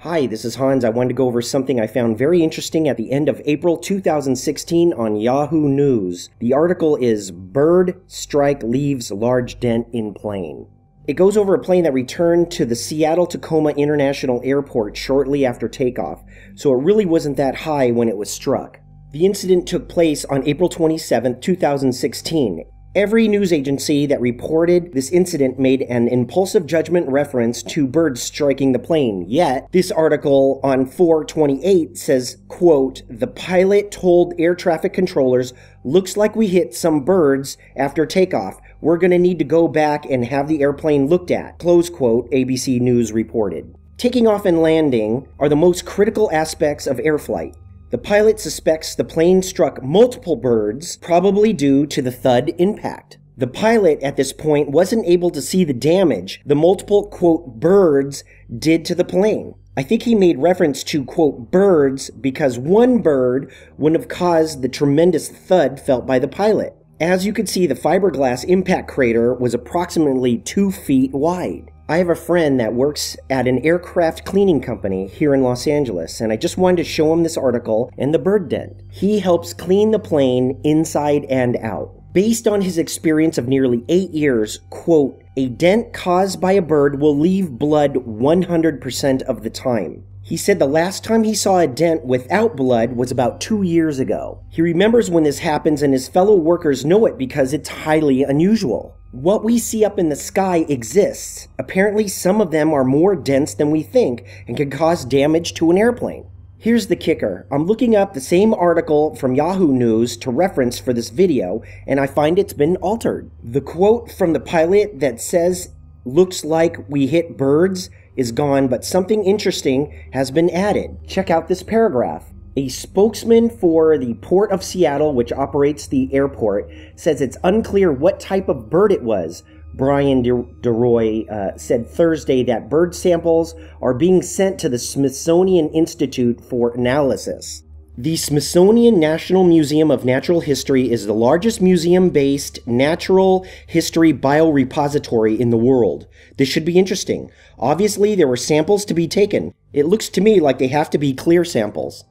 Hi, this is Hans. I wanted to go over something I found very interesting at the end of April 2016 on Yahoo News. The article is Bird Strike Leaves Large Dent in Plane. It goes over a plane that returned to the Seattle-Tacoma International Airport shortly after takeoff, so it really wasn't that high when it was struck. The incident took place on April 27, 2016. Every news agency that reported this incident made an impulsive judgment reference to birds striking the plane. Yet, this article on 4/28 says, quote, "The pilot told air traffic controllers, looks like we hit some birds after takeoff. We're going to need to go back and have the airplane looked at," close quote, ABC News reported. Taking off and landing are the most critical aspects of air flight. The pilot suspects the plane struck multiple birds, probably due to the thud impact. The pilot at this point wasn't able to see the damage the multiple, quote, birds did to the plane. I think he made reference to, quote, birds because one bird wouldn't have caused the tremendous thud felt by the pilot. As you could see, the fiberglass impact crater was approximately 2 feet wide. I have a friend that works at an aircraft cleaning company here in Los Angeles, and I just wanted to show him this article and the bird dent. He helps clean the plane inside and out. Based on his experience of nearly 8 years, quote, "A dent caused by a bird will leave blood 100% of the time." He said the last time he saw a dent without blood was about 2 years ago. He remembers when this happens, and his fellow workers know it because it's highly unusual. What we see up in the sky exists. Apparently, some of them are more dense than we think and can cause damage to an airplane. Here's the kicker. I'm looking up the same article from Yahoo News to reference for this video, and I find it's been altered. The quote from the pilot that says, "Looks like we hit birds," is gone, but something interesting has been added. Check out this paragraph. A spokesman for the Port of Seattle, which operates the airport, says it's unclear what type of bird it was. Brian DeRoy said Thursday that bird samples are being sent to the Smithsonian Institute for analysis. The Smithsonian National Museum of Natural History is the largest museum-based natural history biorepository in the world. This should be interesting. Obviously, there were samples to be taken. It looks to me like they have to be clear samples.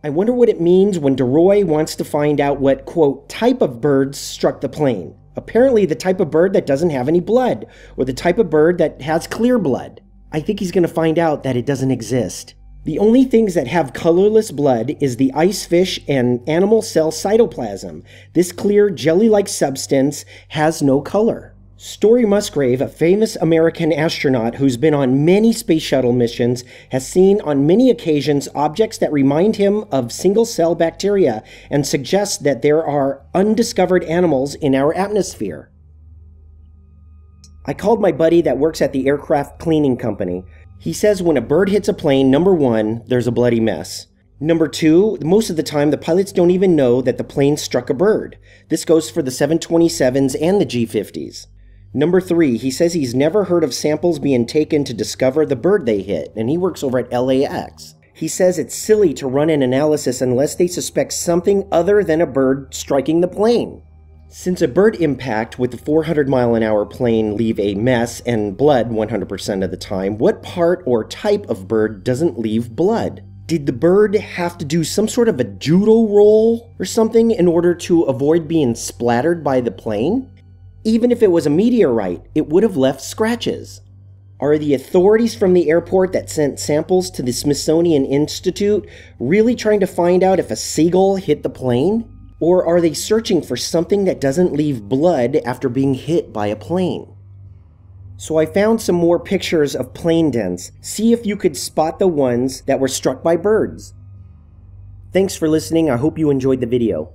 I wonder what it means when DeRoy wants to find out what, quote, type of birds struck the plane. Apparently the type of bird that doesn't have any blood, or the type of bird that has clear blood. I think he's going to find out that it doesn't exist. The only things that have colorless blood is the ice fish and animal cell cytoplasm. This clear jelly-like substance has no color. Story Musgrave, a famous American astronaut who's been on many space shuttle missions, has seen on many occasions objects that remind him of single-cell bacteria and suggests that there are undiscovered animals in our atmosphere. I called my buddy that works at the aircraft cleaning company. He says when a bird hits a plane, number one, there's a bloody mess. Number two, most of the time the pilots don't even know that the plane struck a bird. This goes for the 727s and the G50s. Number three, he says he's never heard of samples being taken to discover the bird they hit, and he works over at LAX. He says it's silly to run an analysis unless they suspect something other than a bird striking the plane. Since a bird impact with a 400-mile-an-hour plane leave a mess and blood 100% of the time, what part or type of bird doesn't leave blood? Did the bird have to do some sort of a judo roll or something in order to avoid being splattered by the plane? Even if it was a meteorite, it would have left scratches. Are the authorities from the airport that sent samples to the Smithsonian Institute really trying to find out if a seagull hit the plane? Or are they searching for something that doesn't leave blood after being hit by a plane? So I found some more pictures of plane dents. See if you could spot the ones that were struck by birds. Thanks for listening. I hope you enjoyed the video.